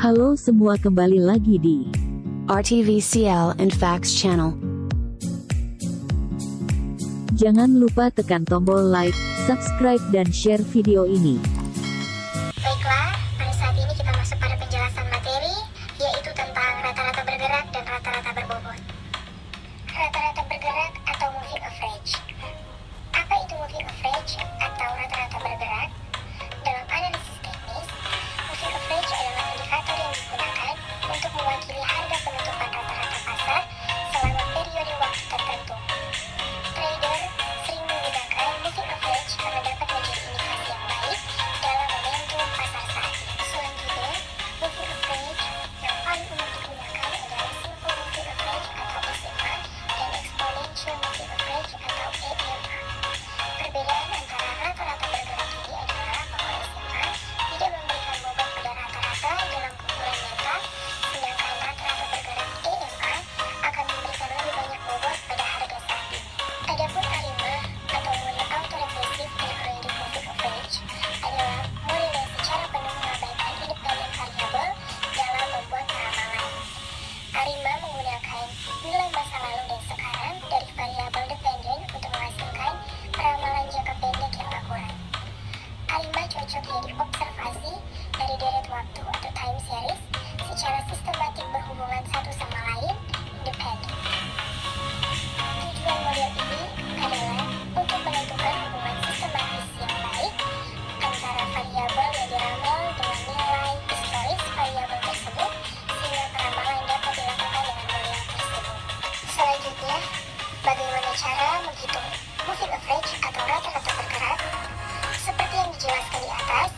Halo semua, kembali lagi di RTVCL and Facts Channel. Jangan lupa tekan tombol like, subscribe, dan share video ini. Baiklah, pada saat ini kita masuk pada penjelasan materi, yaitu tentang rata-rata bergerak dan rata-rata berbobot. Rata-rata bergerak atau moving average. Apa itu moving average atau rata-rata bergerak? Dalam analisis teknis, moving average adalah indikator yang digunakan untuk mewakili harga penutupan rata-rata pasar selama periode waktu tertentu. Trader sering menggunakan moving average karena dapat menjadi indikasi yang baik dalam momentum pasar saat ini. Selanjutnya, moving average yang paling umum digunakan adalah simple moving average atau SMA dan exponential moving average atau EMA. Perbedaan antara rata-rata bergerak ini adalah bahwa SMA tidak memberikan bobot pada rata-rata dalam kumpulan nyata, sedangkan rata-rata bergerak EMA akan memberikan lebih banyak bobot pada harga saat ini. Adapun ARIMA atau model autoregressive periodic moving average adalah model yang secara penuh mengabaikan independen variabel dalam membuat ramalan. ARIMA menggunakan nilai masa lalu dan sekarang dari variabel dependen untuk menghasilkan ramalan jangka pendek yang akurat. ARIMA cocok ia diobservasi dari deret waktu atau time series secara sistematik berhubungan satu sama lain independen. Tujuan model ini adalah untuk menentukan hubungan sistematis yang baik antara variabel yang diramal dengan nilai historis variabel tersebut sehingga peramalan dapat dilakukan dengan model tersebut. Selanjutnya, bagaimana cara menghitung moving average atau rata-rata bergerak? Seperti yang dijelaskan di atas,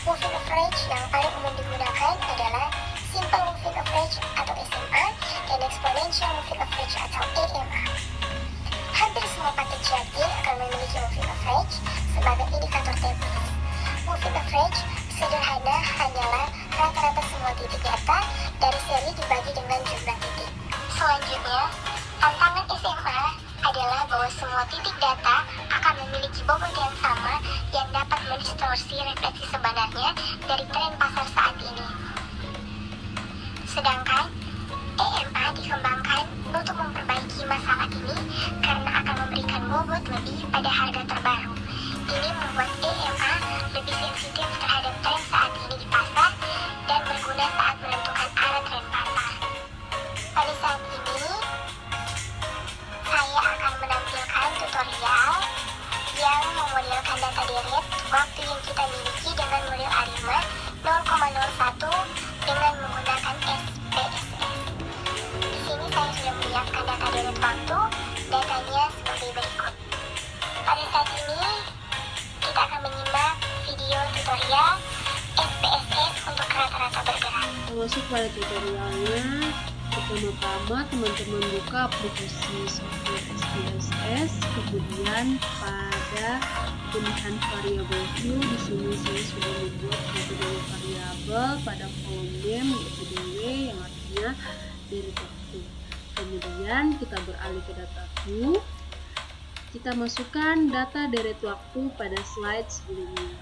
moving average yang paling umum digunakan adalah simple moving average atau SMA dan exponential moving average atau EMA. Hampir semua paket charting akan memiliki moving average sebagai indikator teknis. Moving average sederhana hanyalah rata-rata semua titik data dari seri dibagi dengan jumlah titik. Selanjutnya, tantangan SMA adalah bahwa semua titik data akan memiliki bobot yang sama yang dapat mendistorsi refleksi sebenarnya dari tren pasar saat ini. Sedangkan EMA dikembangkan untuk memperbaiki masalah ini karena akan memberikan bobot lebih pada harga terbaru. Ini membuat EMA lebih sensitif terhadap tren saat ini di pasar dan berguna saat menentukan arah tren pasar. Pada saat ini, saya akan menampilkan tutorial yang memodelkan data deret waktu yang kita miliki dengan model ARIMA 0,01 dengan menggunakan SPSS. Di sini saya sudah menyiapkan data deret waktu, datanya sebagai berikut. Pada saat ini, kita akan menyimak video tutorial SPSS untuk rata-rata bergerak. Masuk pada tutorialnya, pertama-tama teman-teman buka aplikasi software SPSS, kemudian pada pilihan variabel view, di sini saya sudah membuat metode variabel pada kolom name yaitu DW yang artinya deret waktu. Kemudian kita beralih ke data view, kita masukkan data deret waktu pada slide sebelumnya.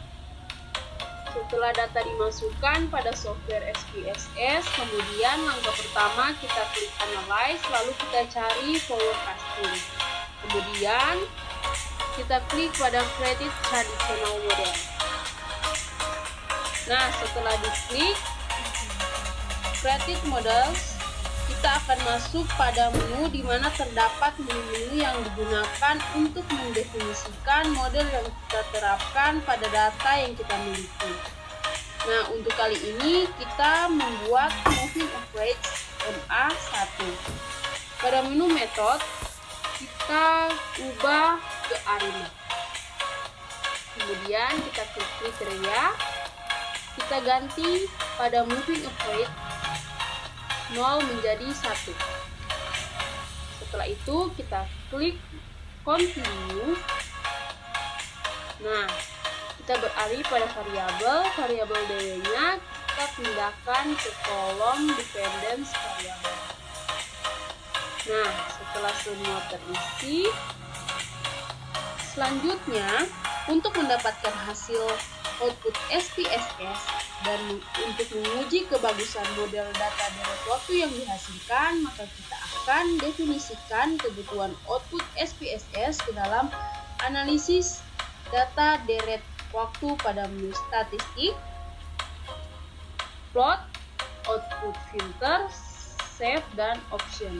Setelah data dimasukkan pada software SPSS, kemudian langkah pertama kita klik Analyze, lalu kita cari forecasting. Kemudian kita klik pada Create Traditional Model. Nah, setelah diklik Create Models, kita akan masuk pada menu di mana terdapat menu-menu yang digunakan untuk mendefinisikan model yang kita terapkan pada data yang kita miliki. Nah, untuk kali ini kita membuat moving average MA1. Pada menu method, kita ubah ke ARIMA. Kemudian kita klik kriteria, kita ganti pada moving average 0 menjadi 1. Setelah itu kita klik continue. Nah, kita beralih pada variabel DW-nya kita pindahkan ke kolom dependence variable. Nah, setelah semua terisi, selanjutnya untuk mendapatkan hasil output SPSS, dan untuk menguji kebagusan model data deret waktu yang dihasilkan, maka kita akan definisikan kebutuhan output SPSS ke dalam analisis data deret waktu pada menu statistik, plot, output filter, save, dan option.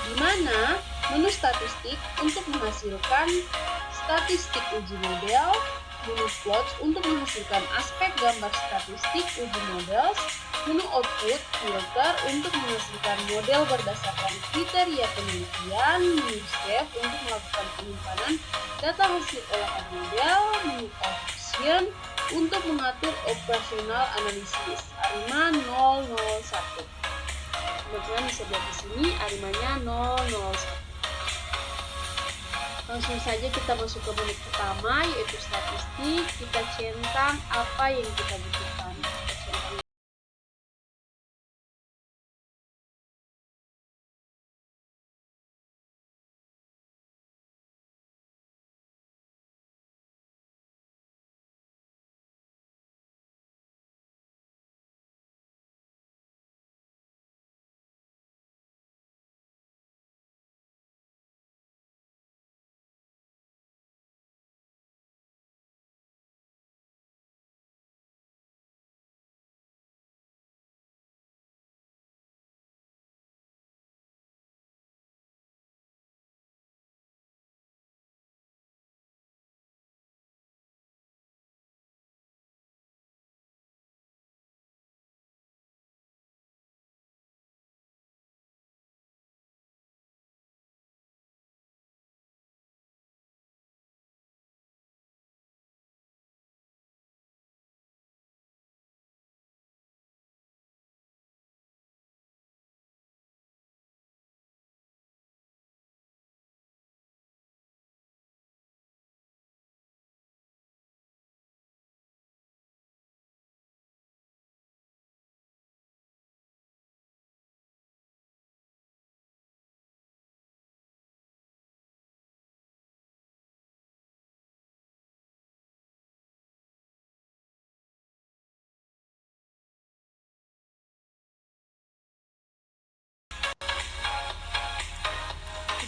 Di mana menu statistik untuk menghasilkan statistik uji model, menu plots untuk menghasilkan aspek gambar statistik uji model, menu output filter untuk menghasilkan model berdasarkan kriteria penelitian, menu save untuk melakukan penyimpanan data hasil olahan model, menu option untuk mengatur operasional analisis. ARIMA 001. Teman-teman bisa lihat di sini ARIMA-nya 001. Langsung saja kita masuk ke menu pertama, yaitu statistik. Kita centang apa yang kita butuhkan.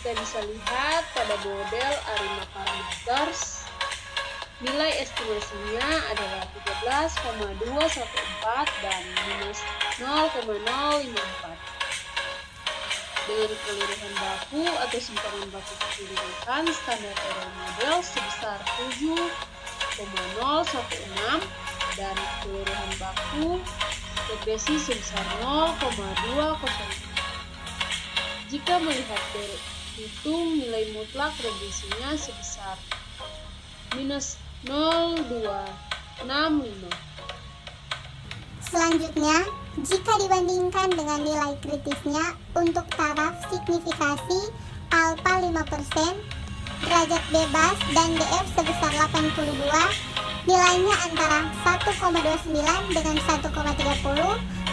Kita bisa lihat pada model ARIMA parameters, nilai estimasinya adalah 13,214 dan minus 0,054. Dengan keseluruhan baku atau simpangan baku keseluruhan standar error model sebesar 7,016 dan keseluruhan baku regresi sebesar 0,204. Jika melihat dari hitung nilai mutlak regresinya sebesar minus 0,265. Selanjutnya, jika dibandingkan dengan nilai kritisnya untuk taraf signifikasi alfa 5%, derajat bebas, dan DF sebesar 82, nilainya antara 1,29 dengan 1,30,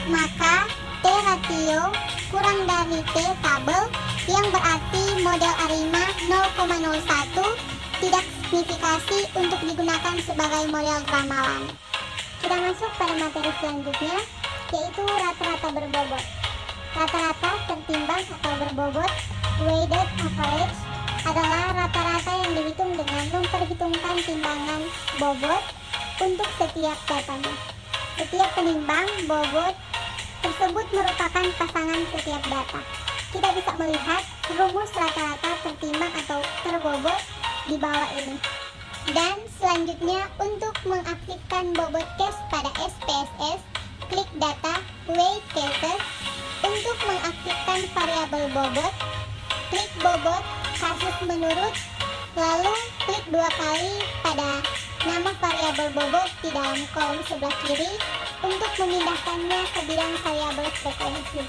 maka T ratio kurang dari T tabel, yang berarti model ARIMA 0,01 tidak signifikasi untuk digunakan sebagai model ramalan. Kita masuk pada materi selanjutnya, yaitu rata-rata berbobot. Rata-rata tertimbang atau berbobot, weighted average, adalah rata-rata yang dihitung dengan memperhitungkan timbangan bobot untuk setiap datanya. Setiap penimbang bobot tersebut merupakan pasangan setiap data. Kita bisa melihat rumus rata-rata tertimbang atau terbobot di bawah ini. Dan selanjutnya, untuk mengaktifkan bobot case pada SPSS, klik data weight cases. Untuk mengaktifkan variabel bobot, klik bobot kasus menurut, lalu klik 2 kali pada nama variabel bobot di dalam kolom sebelah kiri untuk memindahkannya ke bidang variabel frekuensi,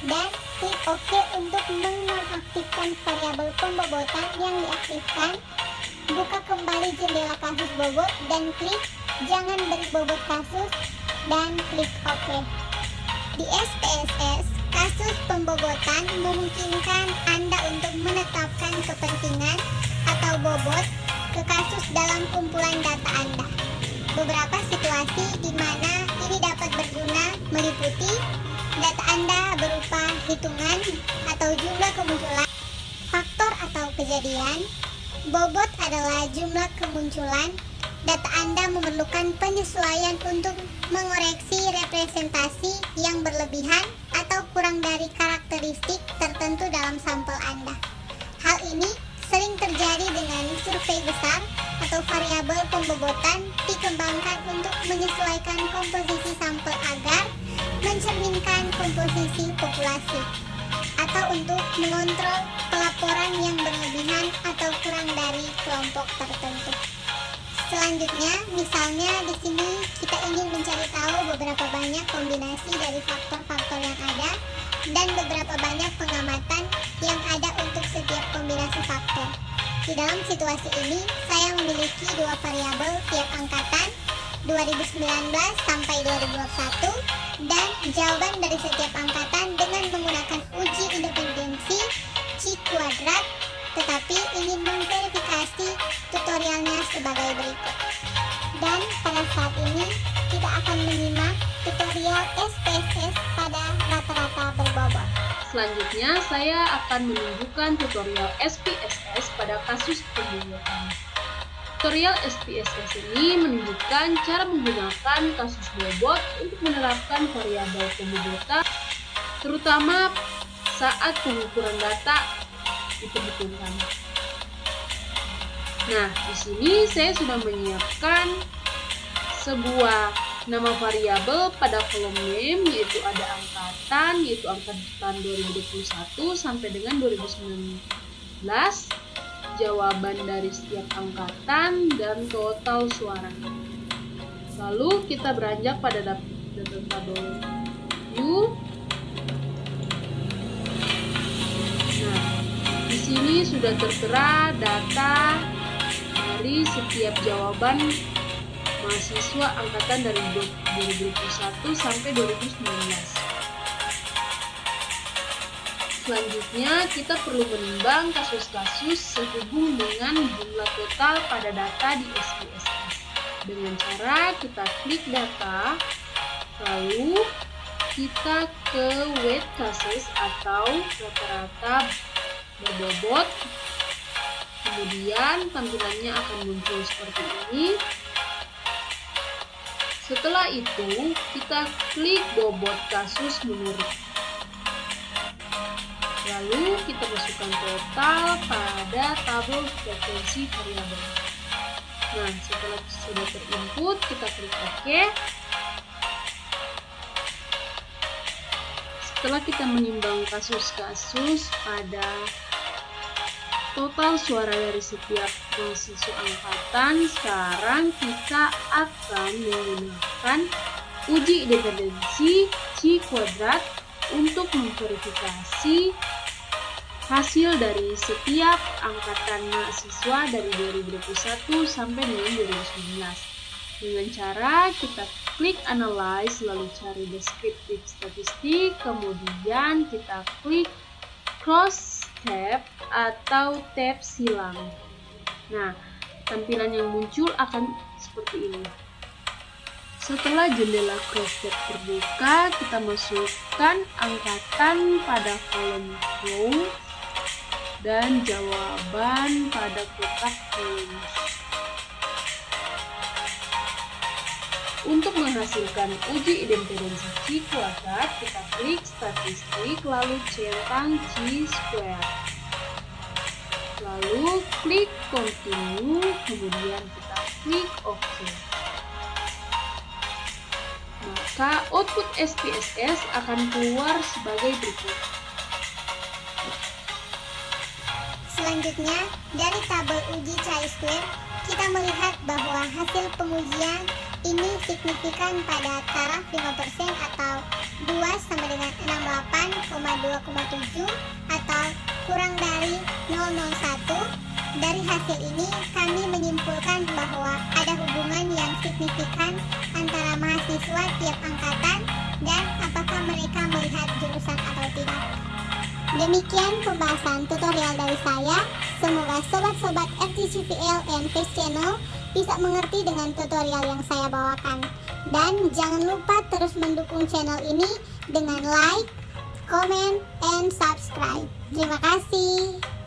dan klik OK untuk menonaktifkan variabel pembobotan yang diaktifkan. Buka kembali jendela kasus bobot dan klik jangan beri bobot kasus dan klik OK. Di SPSS, kasus pembobotan memungkinkan Anda untuk menetapkan kepentingan atau bobot ke kasus dalam kumpulan data Anda. beberapa situasi di mana ini dapat berguna meliputi data Anda berupa hitungan atau jumlah kemunculan, faktor atau kejadian, bobot adalah jumlah kemunculan. Data Anda memerlukan penyesuaian untuk mengoreksi representasi yang berlebihan atau kurang dari karakteristik tertentu dalam sampel Anda. Hal ini sering terjadi dengan survei besar atau variabel pembobotan dikembangkan untuk menyesuaikan komposisi sampel agar mencerminkan komposisi populasi, atau untuk mengontrol pelaporan yang berlebihan atau kurang dari kelompok tertentu. Selanjutnya, misalnya di sini kita ingin mencari tahu beberapa banyak kombinasi dari faktor-faktor yang ada dan beberapa banyak pengamatan yang ada untuk setiap kombinasi faktor. Di dalam situasi ini, saya memiliki dua variabel tiap angkatan 2019 sampai 2021 dan jawaban dari setiap angkatan dengan menggunakan uji independensi C kuadrat, tetapi ingin memverifikasi tutorialnya sebagai berikut. Dan pada saat ini kita akan menyimak tutorial SPSS pada rata-rata berbobot. Selanjutnya, saya akan menunjukkan tutorial SPSS pada kasus pembobotan. Tutorial SPSS ini menunjukkan cara menggunakan kasus bobot untuk menerapkan variabel pembobotan, terutama saat pengukuran data diperhitungkan. Nah, di sini saya sudah menyiapkan sebuah nama variabel pada kolom name, yaitu ada angkatan, yaitu angkatan 2021 sampai dengan 2019, jawaban dari setiap angkatan, dan total suara. Lalu kita beranjak pada data tabel view. Nah, di sini sudah tertera data dari setiap jawaban mahasiswa angkatan dari 2021 sampai 2019. Selanjutnya, kita perlu menimbang kasus-kasus sehubung dengan jumlah total pada data di SPSS. Dengan cara kita klik data, lalu kita ke weight cases atau rata-rata berbobot. Kemudian tampilannya akan muncul seperti ini. Setelah itu, kita klik bobot kasus menurut. Lalu kita masukkan total pada tabel frekuensi variabel. Nah, setelah sudah terinput, kita klik OK. Setelah kita menimbang kasus-kasus pada total suara dari setiap mahasiswa angkatan, sekarang kita akan menggunakan uji independensi C kuadrat untuk memverifikasi hasil dari setiap angkatan mahasiswa dari 2021 sampai dengan 2019. Dengan cara kita klik analyze, lalu cari descriptive statistik, kemudian kita klik cross tab atau tab silang. Nah, tampilan yang muncul akan seperti ini. Setelah jendela cross tab terbuka, kita masukkan angkatan pada kolom row dan jawaban pada kotak kolom. Untuk menghasilkan uji independensi C kuadrat, kita klik statistik, lalu centang C square. Lalu klik continue, kemudian kita klik OK. Maka output SPSS akan keluar sebagai berikut. Selanjutnya, dari tabel uji chi-square, kita melihat bahwa hasil pengujian ini signifikan pada taraf 5% atau 2 sama dengan 68,2,7 atau kurang dari 001. Dari hasil ini, kami menyimpulkan bahwa ada hubungan yang signifikan antara mahasiswa tiap angkatan dan apakah mereka melihat jurusan atau tidak. Demikian pembahasan tutorial dari saya. Semoga sobat-sobat FGCVL and Face Channel bisa mengerti dengan tutorial yang saya bawakan. Dan jangan lupa terus mendukung channel ini dengan like, comment, and subscribe. Terima kasih.